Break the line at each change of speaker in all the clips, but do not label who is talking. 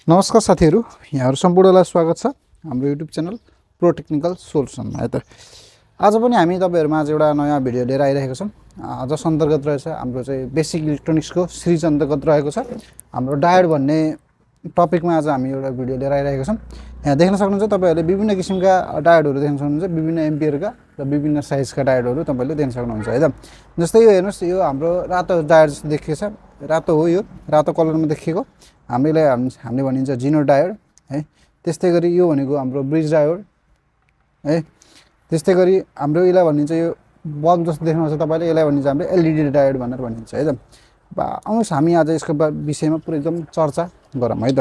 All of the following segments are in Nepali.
नमस्कार साथीहरु, यहाँहरु सम्पूर्णलाई स्वागत छ हाम्रो युट्युब च्यानल प्रो टेक्निकल सोल्युसनमा। है त आज पनि हामी तपाईहरुमा आज एउटा नयाँ भिडियो लिएर आइरहेको छौं। जस अन्तर्गत रहेछ हाम्रो चाहिँ बेसिक इलेक्ट्रोनिक्सको सिरिज अन्तर्गत रहेको छ हाम्रो डायोड भन्ने टपिकमा आज हामी एउटा भिडियो लिएर आइरहेको छौं। यहाँ देख्न सक्नुहुन्छ तपाईहरुले विभिन्न किसिमका डायोडहरु देख्न सक्नुहुन्छ, विभिन्न एम्पियरका र विभिन्न साइजका डायोडहरु तपाईले देख्न सक्नुहुन्छ। है त जस्तै यो हेर्नुस्, यो हाम्रो रातो डायोड जस्तो देखिएको छ, रातो हो, यो रातो कलरमा देखिएको हामीले भनिन्छ जिनो डायोड। है त्यस्तै गरी यो भनेको हाम्रो ब्रिज डायोड। है त्यस्तै गरी हाम्रो यसलाई भनिन्छ यो बल्ब जस्तो देख्नुहुन्छ तपाईले, यसलाई भनिन्छ हाम्रो एलईडी डायोड भनेर भनिन्छ। है त आउनुस् हामी आज यसको विषयमा पुरै एकदम चर्चा गरौँ। है त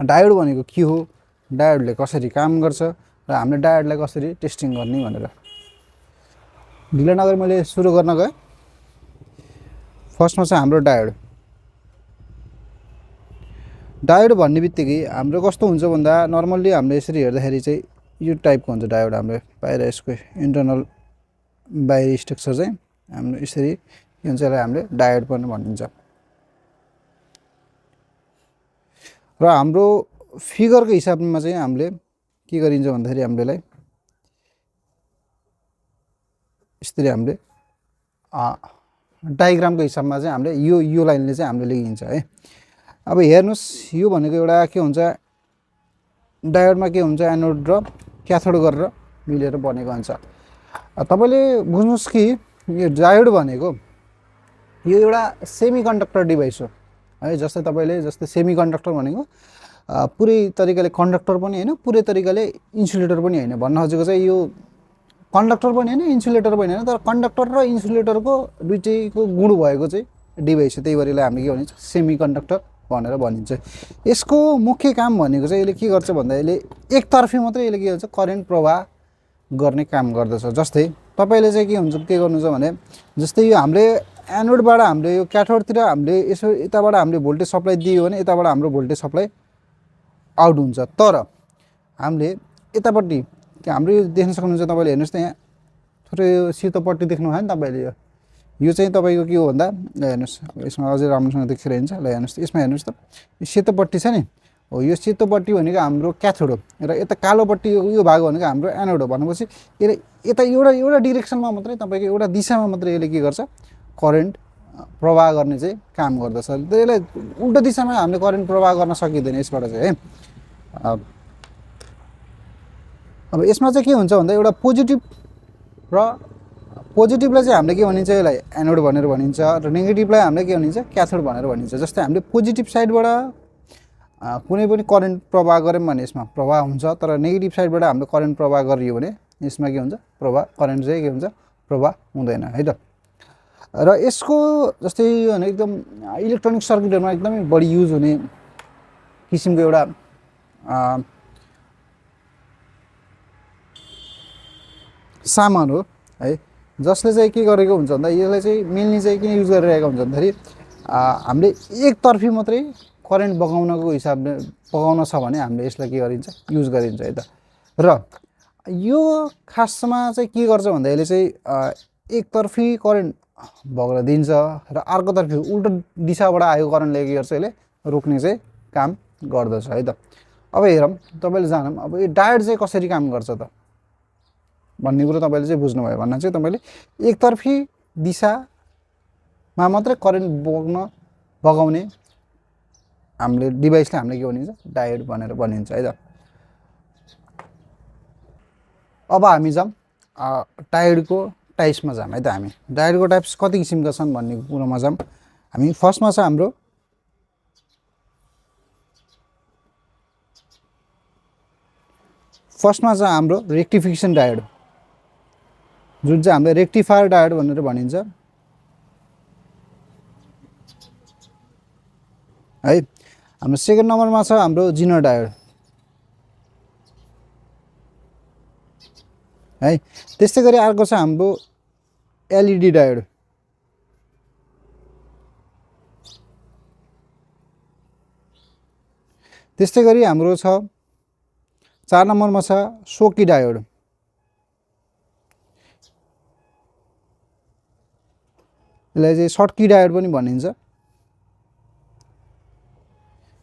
डायोड भनेको के हो, डायोडले कसरी काम गर्छ र हामीले डायोडलाई कसरी टेस्टिङ गर्ने भनेर ढिला नगरी मैले सुरु गर्न गए। फर्स्टमा चाहिँ हाम्रो डायोड भन्ने बित्तिकै हाम्रो कस्तो हुन्छ भन्दा नर्मल्ली हामीले यसरी हेर्दाखेरि चाहिँ यो टाइपको हुन्छ डायोड। हाम्रो बाहिर यसको इन्टरनल बाहिरी स्ट्रक्चर चाहिँ हाम्रो यसरी के हुन्छ, यसलाई हामीले डायोड पनि भनिन्छ। र हाम्रो फिगरको हिसाबमा चाहिँ हामीले के गरिन्छ भन्दाखेरि हामीलाई यसरी हामीले डायग्रामको हिसाबमा चाहिँ हामीले यो लाइनले चाहिँ हामीले लेखिन्छ। है अब हेर्नुस्, यो भनेको एउटा के हुन्छ, डायोडमा के हुन्छ, एनोड र क्याथोड गरेर मिलेर बनेको हुन्छ। तपाईले बुझ्नुस् कि यो डायोड भनेको यो एउटा सेमिकन्डक्टर डिभाइस हो। है जस्तै सेमिकन्डक्टर भनेको पुरै तरिकाले कन्डक्टर पनि हैन, पुरै तरिकाले इन्सुलेटर पनि हैन। भन्न खोजेको चाहिँ यो कन्डक्टर पनि हैन, इन्सुलेटर पनि हैन, तर कन्डक्टर र इन्सुलेटरको दुईटैको गुण भएको चाहिँ डिभाइस हो। त्यही भएर यसलाई हामीले के भनिन्छ, सेमिकन्डक्टर भनेर भनिन्छ। यसको मुख्य काम भनेको चाहिँ यसले के गर्छ भन्दा यसले एकतर्फी मात्रै यसले के गर्छ, करेन्ट प्रवाह गर्ने काम गर्दछ। जस्तै तपाईले चाहिँ के गर्नुहुन्छ भने जस्तै यो हामीले एनोडबाट हामीले यो क्याथोडतिर हामीले यसो यताबाट हामीले भोल्टेज सप्लाई दियो भने यताबाट हाम्रो भोल्टेज सप्लाई आउट हुन्छ। तर हामीले यतापट्टि हाम्रो यो देख्न सक्नुहुन्छ तपाईले, हेर्नुस् त यहाँ थोरै यो सेतो पट्टी देख्नु भयो नि तपाईले, यो चाहिँ तपाईको के हो भन्दा हेर्नुस्, यसमा अझै राम्रोसँग देखिरहन्छ। ल हेर्नुस्, यसमा हेर्नुस् त यो सेतो पट्टी छ नि, हो यो सेतो पट्टी भनेको हाम्रो क्याथोड हो र यता कालो पट्टी यो भाग भनेको हाम्रो एनोड हो। भनेपछि यसले यता एउटा डिरेक्सनमा मात्रै तपाईको एउटा दिशामा मात्रै यसले के गर्छ, करेन्ट प्रवाह गर्ने चाहिँ काम गर्दछ। त्यसले उल्टो दिशामा हामीले करेन्ट प्रवाह गर्न सकिँदैन यसबाट चाहिँ। है अब यसमा चाहिँ के हुन्छ भन्दा एउटा पोजिटिभ र पोजिटिभलाई चाहिँ हामीले के भनिन्छ, यसलाई एनोड भनेर भनिन्छ र नेगेटिभलाई हामीले के भनिन्छ, क्याथोड भनेर भनिन्छ। जस्तै हामीले पोजिटिभ साइडबाट कुनै पनि करेन्ट प्रवाह गऱ्यौँ भने यसमा प्रवाह हुन्छ, तर नेगेटिभ साइडबाट हामीले करेन्ट प्रवाह गरियो भने यसमा के हुन्छ, करेन्ट चाहिँ के हुन्छ, प्रवाह हुँदैन। है त र यसको जस्तै यो एकदम इलेक्ट्रोनिक सर्किटहरुमा एकदमै बढी युज हुने किसिमको एउटा सामान हो। है जसले चाहिँ के गरेको हुन्छ भन्दा यसलाई चाहिँ मेनली चाहिँ किन युज गरिरहेको हुन्छ भन्दाखेरि हामीले एकतर्फी मात्रै करेन्ट बगाउनको हिसाबले बगाउन छ भने हामीले यसलाई के गरिन्छ, युज गरिन्छ। है त र यो खासमा चाहिँ के गर्छ भन्दा यसले चाहिँ एकतर्फी करेन्ट बगाउन दिन्छ र अर्कोतर्फी उल्टो दिशाबाट आएको करेन्टले के गर्छ, यसले रोक्ने चाहिँ काम गर्दछ। है त अब हेरौँ, तपाईले जानौँ अब यो डायोड चाहिँ कसरी काम गर्छ त भन्ने कुरो तपाईले चाहिँ बुझ्नुभयो भन्दा चाहिँ तपाईले एकतर्फी दिशामा मात्रै करेन्ट बगाउने हामीले डिभाइसलाई हामीले के भनिन्छ, डायोड भनेर भनिन्छ। है त अब हामी जाउँ डायोडको टाइप्समा जाउँ। है त हामी डायोडको टाइप्स कति किसिमका छन् भन्ने कुरोमा जाउँ। हामी फर्स्टमा छ हाम्रो रेक्टिफिकेसन डायोड, जुन चाहिँ हामीले रेक्टिफायर डायोड भनेर भनिन्छ। है हाम्रो सेकेन्ड नम्बरमा छ हाम्रो जिनो डायोड। है त्यस्तै गरी अर्को छ हाम्रो एलईडी डायोड। त्यस्तै गरी हाम्रो छ 4 नम्बरमा छ सोकी डायोड। यसलाई चाहिँ सर्टकी डायोड पनि भनिन्छ।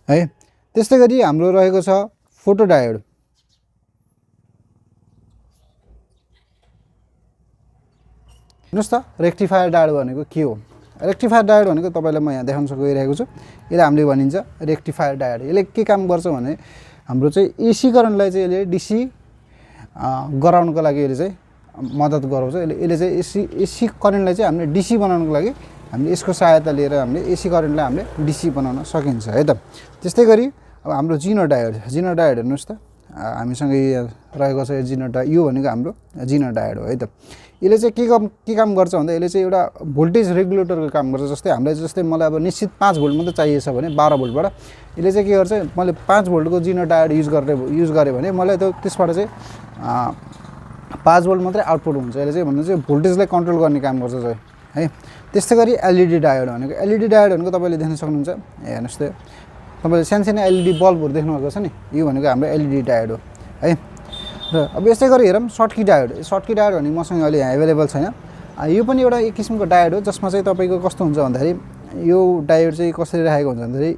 है त्यस्तै गरी हाम्रो रहेको छ फोटो डायोड। हेर्नुहोस् त रेक्टिफायर डायोड भनेको के हो? रेक्टिफायर डायोड भनेको तपाईँलाई म यहाँ देखाउन सकिरहेको छु। यसलाई हामीले भनिन्छ रेक्टिफायर डायोड। यसले के काम गर्छ भने हाम्रो चाहिँ एसी करेन्टलाई चाहिँ यसले डिसी गराउनको लागि यसले चाहिँ मद्दत गराउँछ। यसले चाहिँ एसी करेन्टलाई चाहिँ हामीले डिसी बनाउनको लागि हामीले यसको सहायता लिएर हामीले एसी करेन्टलाई हामीले डिसी बनाउन सकिन्छ है त। त्यस्तै गरी अब हाम्रो जिनो डायोड हेर्नुहोस् त हामीसँग रहेको छ। यो जिनो डायोड यो भनेको हाम्रो जिनो डायोड हो है त। यसले चाहिँ के काम गर्छ भन्दा यसले चाहिँ एउटा भोल्टेज रेगुलेटरको काम गर्छ। जस्तै मलाई अब निश्चित 5 भोल्ट मात्रै चाहिएछ भने 12 भोल्टबाट यसले चाहिँ के गर्छ, मैले 5 भोल्टको जिनो डायोड युज गरेँ भने मलाई त्यसबाट चाहिँ 5 भोल्ट मात्रै आउटपुट हुन्छ। यसले चाहिँ भन्नु चाहिँ भोल्टेजलाई कन्ट्रोल गर्ने काम गर्छ है। त्यस्तै गरी एलइडी डायोड भनेको तपाईँले देख्न सक्नुहुन्छ। हेर्नुहोस् त तपाईँले सानो एलइडी बल्बहरू देख्नुभएको छ नि, यो भनेको हाम्रो एलइडी डायोड हो है। र अब यस्तै गरी हेरौँ सर्टकी डायोड भनेको मसँग अहिले यहाँ एभाइलेबल छैन। यो पनि एउटा एक किसिमको डायोड हो जसमा चाहिँ तपाईँको कस्तो हुन्छ भन्दाखेरि यो डायोड चाहिँ कसरी राखेको हुन्छ भन्दाखेरि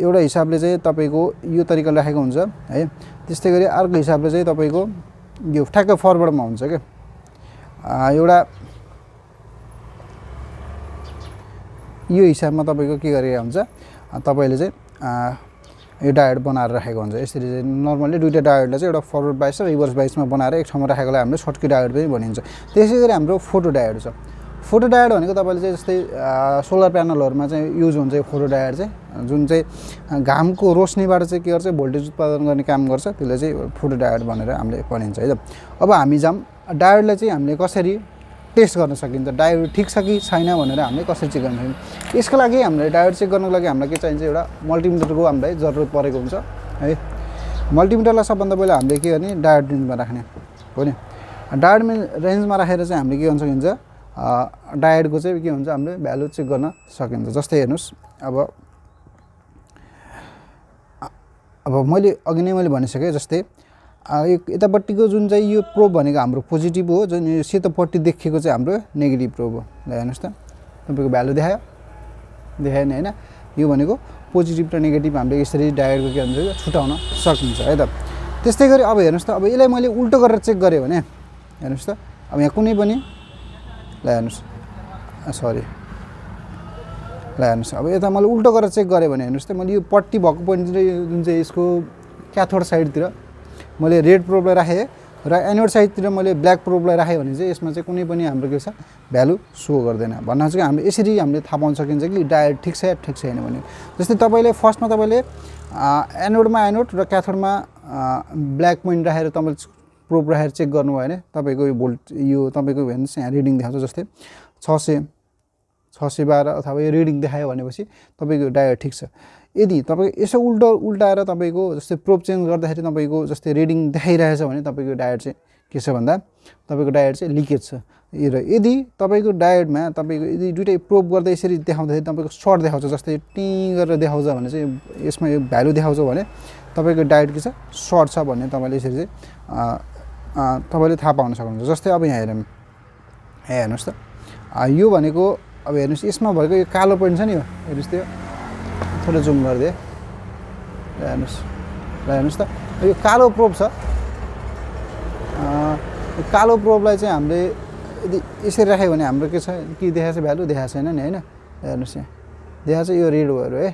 एउटा हिसाबले चाहिँ तपाईँको यो तरिकाले राखेको हुन्छ है। त्यस्तै गरी अर्को हिसाबले चाहिँ तपाईँको यो ठ्याक्कै फरवर्डमा हुन्छ क्या। एउटा यो हिसाबमा तपाईँको के गरेको हुन्छ, तपाईँले चाहिँ यो डायोड बनाएर राखेको हुन्छ। यसरी चाहिँ नर्मली दुईवटा डायोडलाई चाहिँ एउटा फरवर्ड बाइस र रिभर्स बाइसमा बनाएर एक ठाउँमा राखेकोलाई हामीले सर्टकी डायोड पनि भनिन्छ। त्यसै गरी हाम्रो फोटो डायोड छ। फोटो डायोड भनेको तपाईँले चाहिँ जस्तै सोलर प्यानलहरूमा चाहिँ युज हुन्छ यो फोटो डायोड चाहिँ, जुन चाहिँ घामको रोशनीबाट चाहिँ के गर्छ भोल्टेज उत्पादन गर्ने काम गर्छ। त्यसले चाहिँ फोटो डायोड भनेर हामीले भनिन्छ है त। अब हामी जाऊँ डायोडलाई चाहिँ हामीले कसरी टेस्ट गर्न सकिन्छ, डायोड ठिक छ कि छैन भनेर हामीले कसरी चेक गर्न सकिन्छ। यसको लागि हामीले डायोड चेक गर्नको लागि हामीलाई के चाहिन्छ, एउटा मल्टिमिटरको हामीलाई जरुरत परेको हुन्छ है। मल्टिमिटरलाई सबभन्दा पहिला हामीले के गर्ने, डायोड रेन्जमा राख्ने हो नि। डायोड रेन्जमा राखेर चाहिँ हामीले के गर्न सकिन्छ, डायोडको चाहिँ के हुन्छ हामीले भ्यालु चेक गर्न सकिन्छ। जस्तै हेर्नुहोस् अब मैले अघि नै भनिसकेँ, जस्तै यतापट्टिको जुन चाहिँ यो प्रोब भनेको हाम्रो पोजिटिभ हो, जुन यो सेतोपट्टि देखिएको चाहिँ हाम्रो नेगेटिभ प्रोब हो। ल हेर्नुहोस् त तपाईँको भ्यालु देखाएन होइन। यो भनेको पोजिटिभ र नेगेटिभ हामीले यसरी डायोडको के भन्छ छुटाउन सकिन्छ है त। त्यस्तै गरी अब हेर्नुहोस् त अब यसलाई मैले उल्टो गरेर चेक गरेँ भने हेर्नुहोस् त अब यहाँ कुनै पनि ल हेर्नुहोस् अब यता मैले उल्टो गरेर चेक गरेँ भने हेर्नुहोस् त मैले यो पट्टि भएको पोइन्ट जुन चाहिँ यसको क्याथोड साइडतिर मैले रेड प्रोबलाई राखेँ र एनोड साइडतिर मैले ब्ल्याक प्रोबलाई राखेँ भने चाहिँ यसमा चाहिँ कुनै पनि हाम्रो के छ भ्यालु सो गर्दैन। भन्न चाहिँ हामीले यसरी हामीले थाहा पाउन सकिन्छ कि डायोड ठिक छ या ठिक छैन भने। जस्तै तपाईँले फर्स्टमा तपाईँले एनोडमा एनोड र क्याथोडमा ब्ल्याक पोइन्ट राखेर तपाईँले प्रोब राखेर चेक गर्नुभयो भने तपाईँको यो भोल्ट यो तपाईँको हेर्नुहोस् यहाँ रिडिङ देखाउँछ। जस्तै 612 अथवा यो रिडिङ देखायो भनेपछि तपाईँको डायोड ठिक छ। यदि तपाईँ यसो उल्टाएर तपाईँको जस्तै प्रोब चेन्ज गर्दाखेरि तपाईँको जस्तै रिडिङ देखाइरहेछ भने तपाईँको डायोड चाहिँ के छ भन्दा तपाईँको डायोड चाहिँ लिकेज छ। र यदि तपाईँको डायोडमा तपाईँको यदि दुइटै प्रोब गर्दा यसरी देखाउँदाखेरि तपाईँको सर्ट देखाउँछ, जस्तै टिङ गरेर देखाउँछ भने चाहिँ यसमा यो भ्यालु देखाउँछ भने तपाईँको डायोड के छ सर्ट छ भन्ने तपाईँले यसरी चाहिँ तपाईँले थाहा पाउन सक्नुहुन्छ। जस्तै अब यहाँ हेर्नुहोस् त यो भनेको अब हेर्नुहोस् यसमा भएको यो कालो पोइन्ट छ नि, यो हेर्नुहोस् त्यो थोरै जुम गरिदिएँ। हेर्नुहोस् त यो कालो प्रोब छ। कालो प्रोबलाई चाहिँ हामीले यदि यसरी राख्यो भने हाम्रो के छ कि देखाएको छ भ्यालु देखाएको छैन नि होइन। हेर्नुहोस् यहाँ देखाएको छ यो रेड भयो है।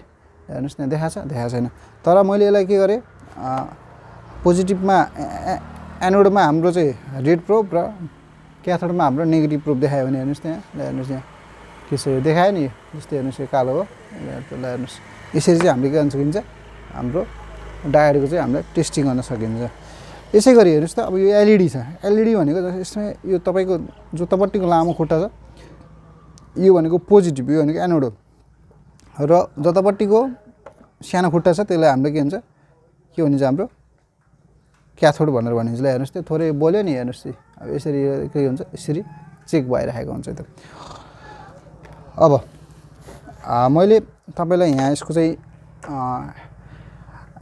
हेर्नुहोस् न देखाएको छैन। तर मैले यसलाई के गरेँ पोजिटिभमा एनोडमा हाम्रो चाहिँ रेड प्रोब र क्याथोडमा हाम्रो नेगेटिभ प्रोब देखायो भने हेर्नुहोस् त्यहाँ हेर्नुहोस् यहाँ के छ यो देखायो नि। जस्तै हेर्नुहोस् यो कालो हो। ल हेर्नुहोस् यसरी चाहिँ हामीले के गर्न सकिन्छ हाम्रो डायोडको चाहिँ हामीले टेस्टिङ गर्न सकिन्छ। यसै गरी हेर्नुहोस् त अब यो एलइडी छ। एलइडी भनेको यसमा यो तपाईँको जतापट्टिको लामो खुट्टा छ यो भनेको पोजिटिभ, यो भनेको एनोड हो र जतापट्टिको सानो खुट्टा छ त्यसलाई हामीले के हुन्छ के भनिन्छ हाम्रो क्याथोड भनेर भनिन्छ। ल हेर्नुहोस् त थोरै बोल्यो नि। हेर्नुहोस् अब यसरी के हुन्छ यसरी चेक भइरहेको हुन्छ त। अब मैले तपाईँलाई यहाँ यसको चाहिँ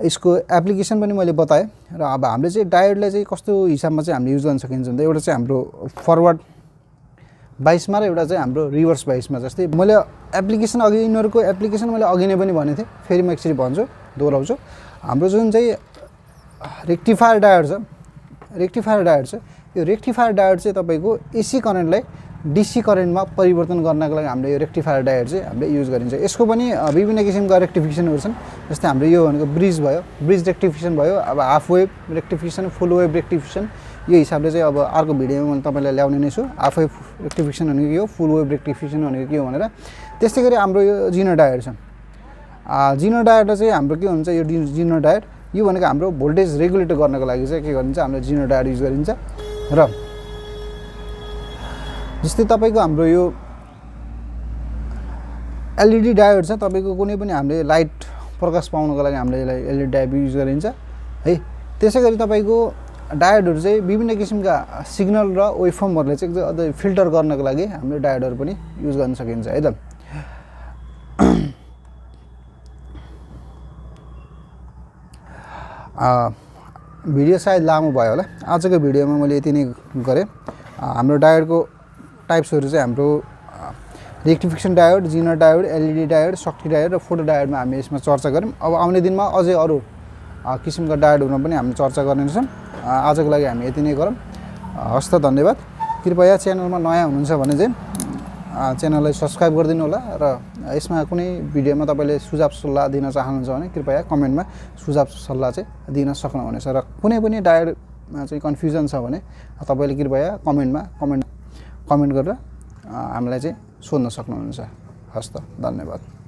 यसको एप्लिकेसन पनि मैले बताएँ र अब हामीले चाहिँ डायोडलाई चाहिँ कस्तो हिसाबमा चाहिँ हामीले युज गर्न सकिन्छ भन्दा एउटा चाहिँ हाम्रो फरवर्ड बाइसमा र एउटा चाहिँ हाम्रो रिभर्स बाइसमा। जस्तै मैले एप्लिकेसन अघि यिनीहरूको एप्लिकेसन मैले अघि नै पनि भनेको थिएँ, फेरि म एकचोटि भन्छु। दोहोऱ्याउँछु हाम्रो जुन चाहिँ रेक्टिफायर डायोड छ यो रेक्टिफायर डायोड चाहिँ तपाईँको एसी करेन्टलाई डीसी करेन्टमा परिवर्तन गर्नको लागि हामीले यो रेक्टिफायर डायोड चाहिँ हामीले युज गरिन्छ यसको पनि विभिन्न किसिमका रेक्टिफिकेसनहरू छन् जस्तै हाम्रो यो भनेको ब्रिज रेक्टिफिकेसन भयो अब हाफ वेभ रेक्टिफिकेसन फुल वेभ रेक्टिफिकेसन यो हिसाबले चाहिँ अब अर्को भिडियोमा मैले तपाईँलाई ल्याउने नै छु हाफ वेभ रेक्टिफिकेसन भनेको के हो फुल वेभ रेक्टिफिकेसन भनेको के हो भनेर त्यस्तै गरी हाम्रो यो जिनो डायोड छ जिनो डायोडमा चाहिँ हाम्रो के हुन्छ यो जिनो डायोड यो भनेको हाम्रो भोल्टेज रेगुलेट गर्नको लागि चाहिँ के गरिन्छ हामीले जिनो डायोड युज गरिन्छ र जस्तै तपाईको हाम्रो यो एलईडी डायोड छ तपाईको कुनै पनि हामीले लाइट प्रकाश पाउनको लागि हामीले यसलाई एलईडी डायोड युज गरिन्छ है त्यसैगरी तपाईको डायोडहरु चाहिँ विभिन्न किसिमका सिग्नल र वेभफर्महरुले चाहिँ अझै फिल्टर गर्नको लागि हामीले डायोडहरु पनि युज गर्न सकिन्छ है त भिडियो सायद लामो भयो होला आजको भिडियोमा मैले यति नै गरे हाम्रो डायोडको टाइप्सहरु चाहिँ हाम्रो rectification diode zener diode LED diode शक्ति डायोड र फोटो डायोडमा हामी यसमा चर्चा गर्यौं अब आउने दिनमा अझै अरु किसिमका डायोडहरुमा पनि हामी चर्चा गर्नेछौं आजको लागि हामी यति नै गरौं हस्त धन्यवाद कृपया च्यानलमा नयाँ हुनुहुन्छ भने चाहिँ च्यानललाई सब्स्क्राइब गरिदिनु होला र यसमा कुनै भिडियोमा तपाईले सुझाव सल्लाह दिन चाहनुहुन्छ भने कृपया कमेन्टमा सुझाव सल्लाह चाहिँ दिन सक्नुहुनेछ र कुनै पनि डायोडमा चाहिँ कन्फ्युजन छ भने तपाईले कृपया कमेन्ट गरेर हामीलाई चाहिँ सोध्न सक्नुहुन्छ हस्त धन्यवाद